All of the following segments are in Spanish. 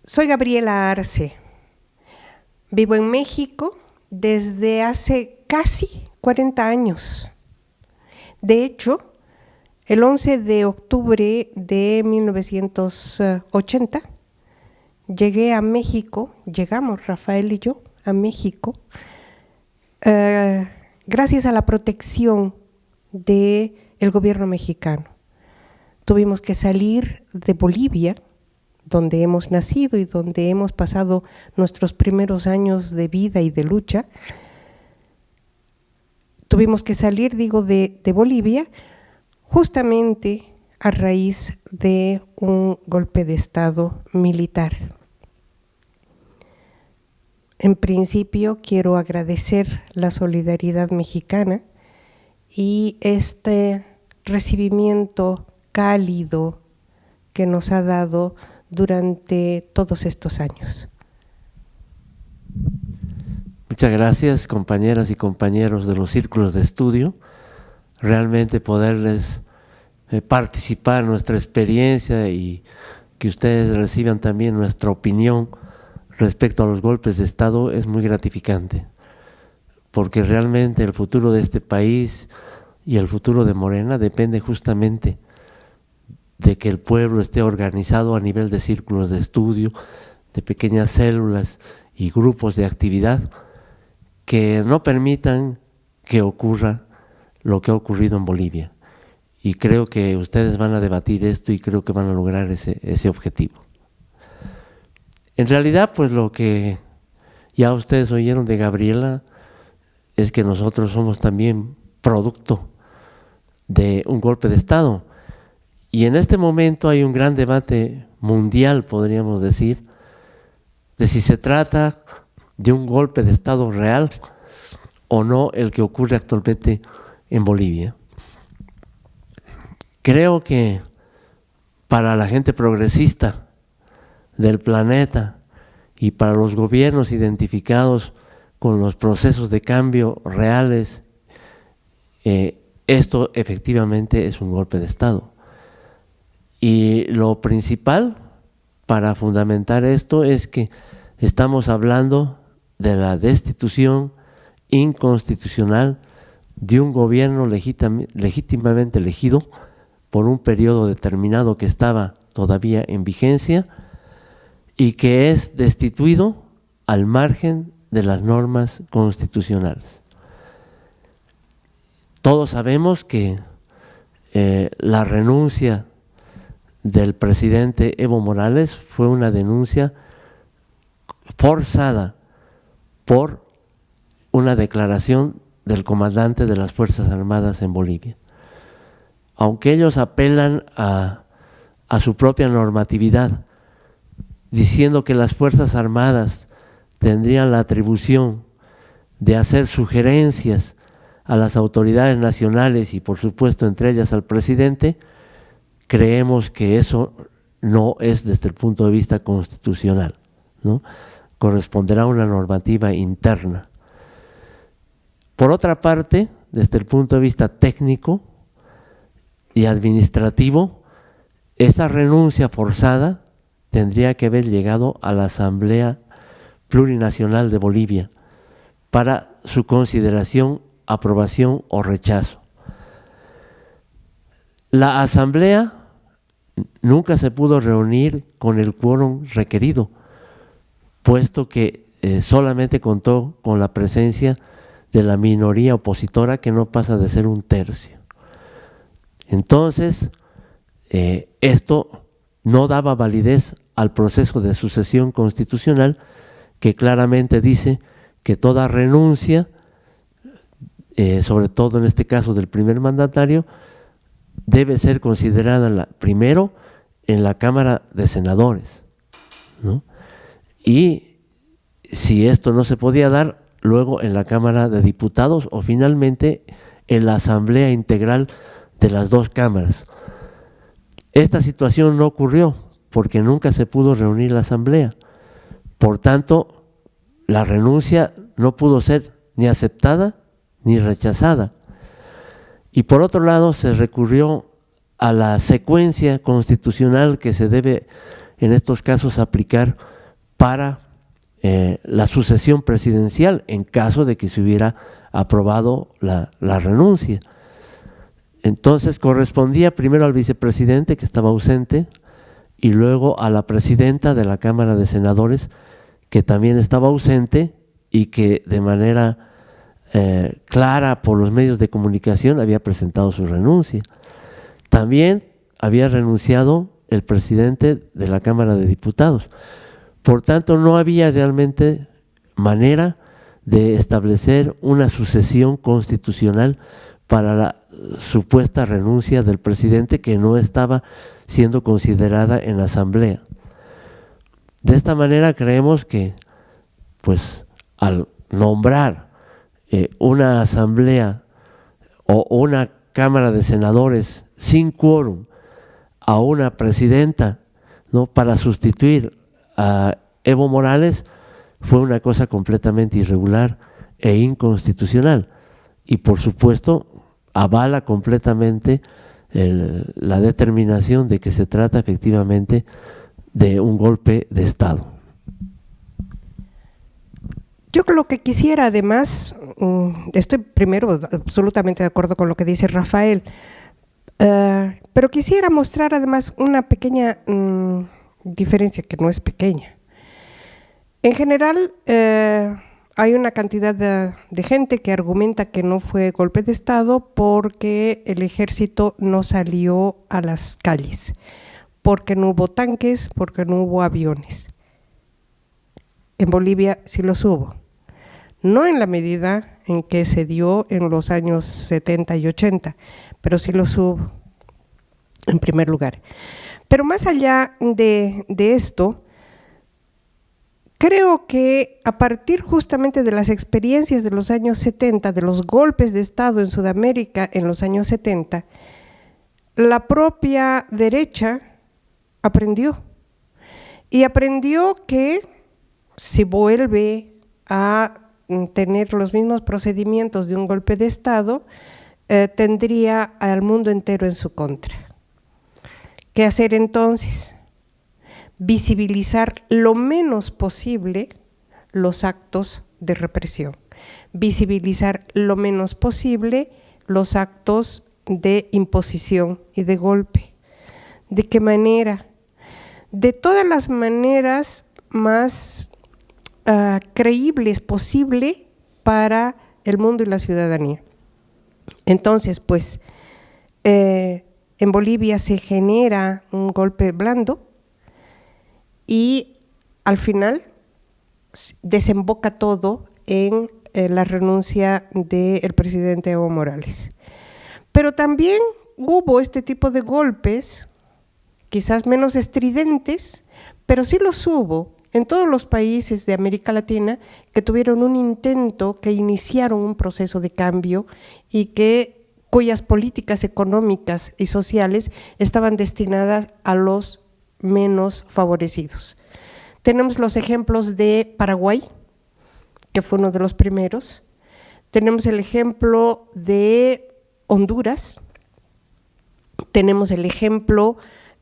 Soy Gabriela Arce. Vivo en México desde hace casi 40 años. De hecho, el 11 de octubre de 1980, llegamos Rafael y yo a México, gracias a la protección del gobierno mexicano. Tuvimos que salir de Bolivia, donde hemos nacido y donde hemos pasado nuestros primeros años de vida y de lucha. Tuvimos que salir, de Bolivia, justamente a raíz de un golpe de Estado militar. En principio, quiero agradecer la solidaridad mexicana y este recibimiento cálido que nos ha dado durante todos estos años. Muchas gracias, compañeras y compañeros de los círculos de estudio. Realmente poderles participar en nuestra experiencia y que ustedes reciban también nuestra opinión respecto a los golpes de Estado es muy gratificante, porque realmente el futuro de este país y el futuro de Morena depende justamente de que el pueblo esté organizado a nivel de círculos de estudio, de pequeñas células y grupos de actividad que no permitan que ocurra lo que ha ocurrido en Bolivia. Y creo que ustedes van a debatir esto y creo que van a lograr ese objetivo. En realidad, pues lo que ya ustedes oyeron de Gabriela es que nosotros somos también producto de un golpe de Estado. Y en este momento hay un gran debate mundial, podríamos decir, de si se trata de un golpe de Estado real o no el que ocurre actualmente en Bolivia. Creo que para la gente progresista del planeta y para los gobiernos identificados con los procesos de cambio reales, esto efectivamente es un golpe de Estado. Y lo principal para fundamentar esto es que estamos hablando de la destitución inconstitucional de un gobierno legítimamente elegido por un periodo determinado que estaba todavía en vigencia y que es destituido al margen de las normas constitucionales. Todos sabemos que la renuncia del presidente Evo Morales fue una denuncia forzada por una declaración del comandante de las Fuerzas Armadas en Bolivia. Aunque ellos apelan a su propia normatividad, diciendo que las Fuerzas Armadas tendrían la atribución de hacer sugerencias a las autoridades nacionales y por supuesto entre ellas al presidente, creemos que eso no es desde el punto de vista constitucional, ¿no? Corresponderá a una normativa interna. Por otra parte, desde el punto de vista técnico y administrativo, esa renuncia forzada tendría que haber llegado a la Asamblea Plurinacional de Bolivia para su consideración, aprobación o rechazo. La Asamblea nunca se pudo reunir con el quórum requerido, puesto que solamente contó con la presencia de la minoría opositora, que no pasa de ser un tercio. Entonces, esto no daba validez al proceso de sucesión constitucional, que claramente dice que toda renuncia, sobre todo en este caso del primer mandatario, debe ser considerada primero en la Cámara de Senadores, ¿no? Y si esto no se podía dar, luego en la Cámara de Diputados o finalmente en la Asamblea Integral de las dos cámaras. Esta situación no ocurrió porque nunca se pudo reunir la Asamblea. Por tanto, la renuncia no pudo ser ni aceptada ni rechazada. Y por otro lado, se recurrió a la secuencia constitucional que se debe en estos casos aplicar para la sucesión presidencial en caso de que se hubiera aprobado la renuncia. Entonces correspondía primero al vicepresidente, que estaba ausente, y luego a la presidenta de la Cámara de Senadores, que también estaba ausente y que de manera clara por los medios de comunicación había presentado su renuncia. También había renunciado el presidente de la Cámara de Diputados. Por tanto, no había realmente manera de establecer una sucesión constitucional para la supuesta renuncia del presidente, que no estaba siendo considerada en la Asamblea. De esta manera creemos que, pues, al nombrar una Asamblea o una Cámara de Senadores sin quórum a una presidenta, ¿no?, para sustituir a Evo Morales, fue una cosa completamente irregular e inconstitucional, y por supuesto avala completamente la determinación de que se trata efectivamente de un golpe de Estado. Yo lo que quisiera además, estoy primero absolutamente de acuerdo con lo que dice Rafael, pero quisiera mostrar además una pequeña diferencia, que no es pequeña. En general, hay una cantidad de gente que argumenta que no fue golpe de Estado porque el ejército no salió a las calles, porque no hubo tanques, porque no hubo aviones. En Bolivia sí los hubo, no en la medida en que se dio en los años 70 y 80, pero sí los hubo, en primer lugar. Pero más allá de esto, creo que a partir justamente de las experiencias de los años 70, de los golpes de Estado en Sudamérica en los años 70, la propia derecha aprendió. Y aprendió que si vuelve a tener los mismos procedimientos de un golpe de Estado, tendría al mundo entero en su contra. ¿Qué hacer entonces? Visibilizar lo menos posible los actos de represión, visibilizar lo menos posible los actos de imposición y de golpe. ¿De qué manera? De todas las maneras más creíbles posible para el mundo y la ciudadanía. Entonces, pues, en Bolivia se genera un golpe blando, y al final desemboca todo en la renuncia del presidente Evo Morales. Pero también hubo este tipo de golpes, quizás menos estridentes, pero sí los hubo en todos los países de América Latina que tuvieron un intento, que iniciaron un proceso de cambio y cuyas políticas económicas y sociales estaban destinadas a los menos favorecidos. Tenemos los ejemplos de Paraguay, que fue uno de los primeros. Tenemos el ejemplo de Honduras. Tenemos el ejemplo,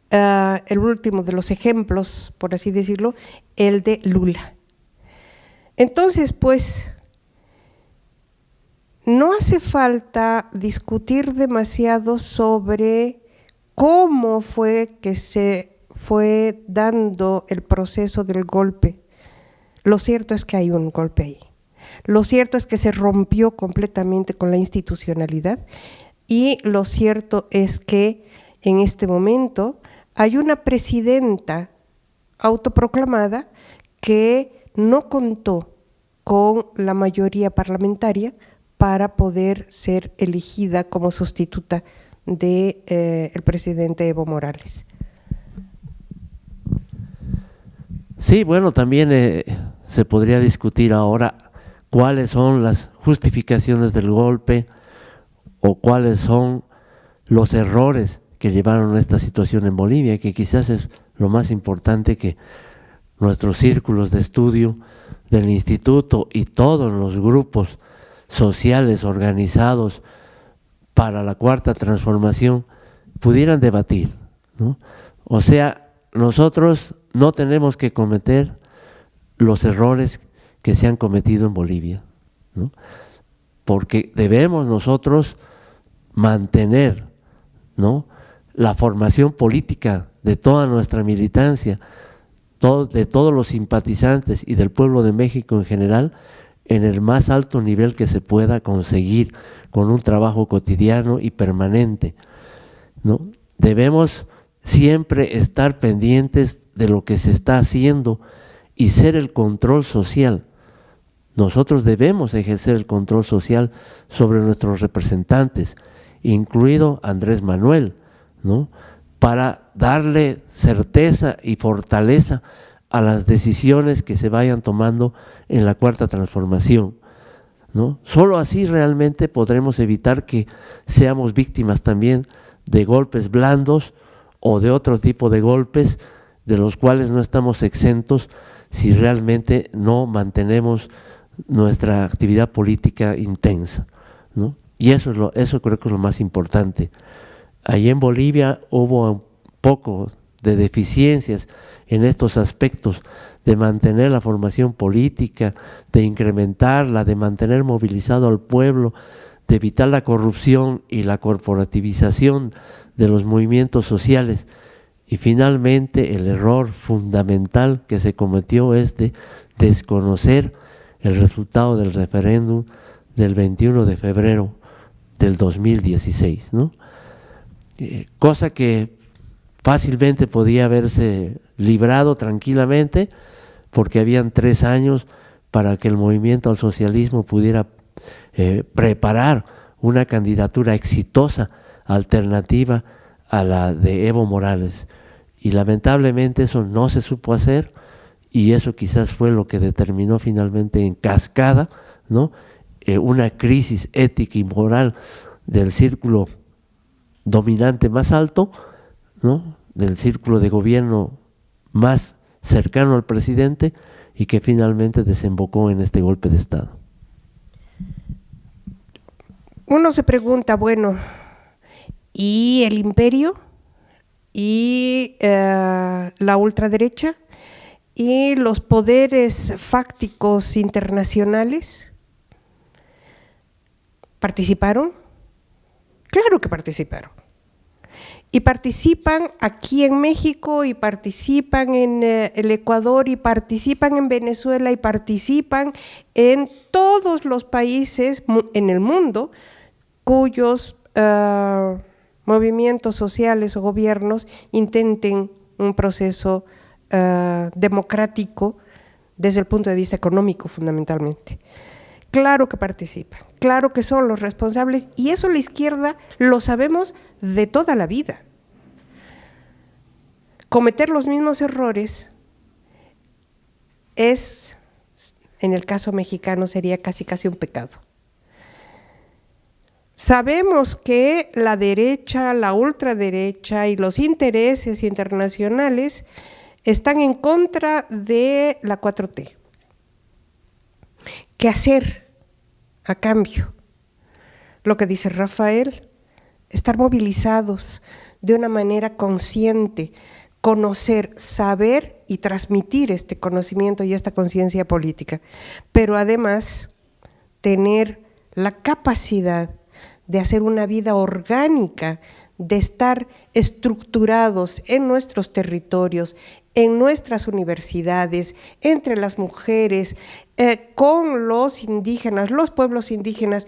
el último de los ejemplos, por así decirlo, el de Lula. Entonces, pues, no hace falta discutir demasiado sobre cómo fue que se fue dando el proceso del golpe. Lo cierto es que hay un golpe ahí. Lo cierto es que se rompió completamente con la institucionalidad, y lo cierto es que en este momento hay una presidenta autoproclamada que no contó con la mayoría parlamentaria para poder ser elegida como sustituta del presidente Evo Morales. Sí, bueno, también se podría discutir ahora cuáles son las justificaciones del golpe o cuáles son los errores que llevaron a esta situación en Bolivia, que quizás es lo más importante que nuestros círculos de estudio del instituto y todos los grupos sociales organizados para la Cuarta Transformación pudieran debatir, ¿no? O sea, nosotros no tenemos que cometer los errores que se han cometido en Bolivia, ¿no? Porque debemos nosotros mantener, ¿no?, la formación política de toda nuestra militancia, de todos los simpatizantes y del pueblo de México en general, en el más alto nivel que se pueda conseguir, con un trabajo cotidiano y permanente, ¿no? Debemos siempre estar pendientes de lo que se está haciendo y ser el control social. Nosotros debemos ejercer el control social sobre nuestros representantes, incluido Andrés Manuel, ¿no?, para darle certeza y fortaleza a las decisiones que se vayan tomando en la Cuarta Transformación, ¿no? Solo así realmente podremos evitar que seamos víctimas también de golpes blandos o de otro tipo de golpes de los cuales no estamos exentos si realmente no mantenemos nuestra actividad política intensa, ¿no? Y eso creo que es lo más importante. Allí en Bolivia hubo un poco de deficiencias en estos aspectos, de mantener la formación política, de incrementarla, de mantener movilizado al pueblo, de evitar la corrupción y la corporativización de los movimientos sociales. Y finalmente el error fundamental que se cometió es de desconocer el resultado del referéndum del 21 de febrero del 2016, ¿no? Cosa que fácilmente podía haberse librado tranquilamente, porque habían 3 años para que el movimiento al socialismo pudiera preparar una candidatura exitosa, alternativa a la de Evo Morales. Y lamentablemente eso no se supo hacer, y eso quizás fue lo que determinó finalmente en cascada, ¿no?, una crisis ética y moral del círculo dominante más alto, ¿no?, del círculo de gobierno más cercano al presidente, y que finalmente desembocó en este golpe de Estado. Uno se pregunta, bueno, ¿y el imperio? ¿Y la ultraderecha? ¿Y los poderes fácticos internacionales? ¿Participaron? Claro que participaron. Y participan aquí en México, y participan en el Ecuador, y participan en Venezuela, y participan en todos los países en el mundo cuyos movimientos sociales o gobiernos intenten un proceso democrático desde el punto de vista económico fundamentalmente. Claro que participan, claro que son los responsables, y eso la izquierda lo sabemos de toda la vida. Cometer los mismos errores es, en el caso mexicano, sería casi un pecado. Sabemos que la derecha, la ultraderecha y los intereses internacionales están en contra de la 4T. ¿Qué hacer a cambio? Lo que dice Rafael, estar movilizados de una manera consciente, conocer, saber y transmitir este conocimiento y esta conciencia política, pero además tener la capacidad de hacer una vida orgánica, de estar estructurados en nuestros territorios, en nuestras universidades, entre las mujeres, con los indígenas, los pueblos indígenas.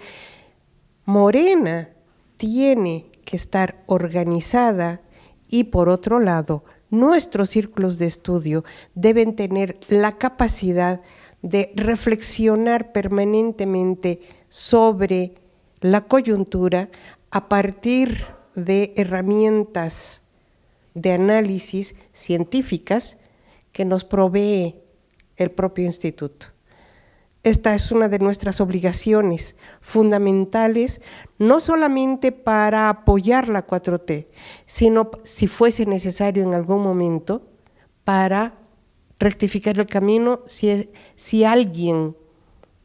Morena tiene que estar organizada, y por otro lado, nuestros círculos de estudio deben tener la capacidad de reflexionar permanentemente sobre la coyuntura a partir de herramientas de análisis científicas que nos provee el propio instituto. Esta es una de nuestras obligaciones fundamentales, no solamente para apoyar la 4T, sino, si fuese necesario en algún momento, para rectificar el camino si alguien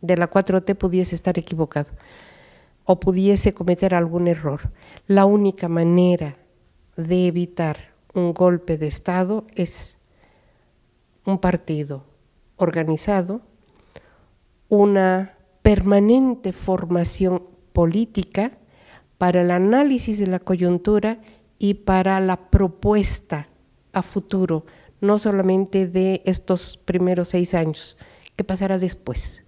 de la 4T pudiese estar equivocado o pudiese cometer algún error. La única manera de evitar un golpe de Estado es un partido organizado, una permanente formación política para el análisis de la coyuntura y para la propuesta a futuro, no solamente de estos primeros 6 años. ¿Qué pasará después?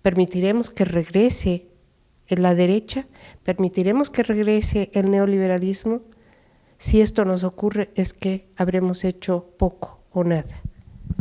¿Permitiremos que regrese la derecha? ¿Permitiremos que regrese el neoliberalismo? Si esto nos ocurre, es que habremos hecho poco o nada.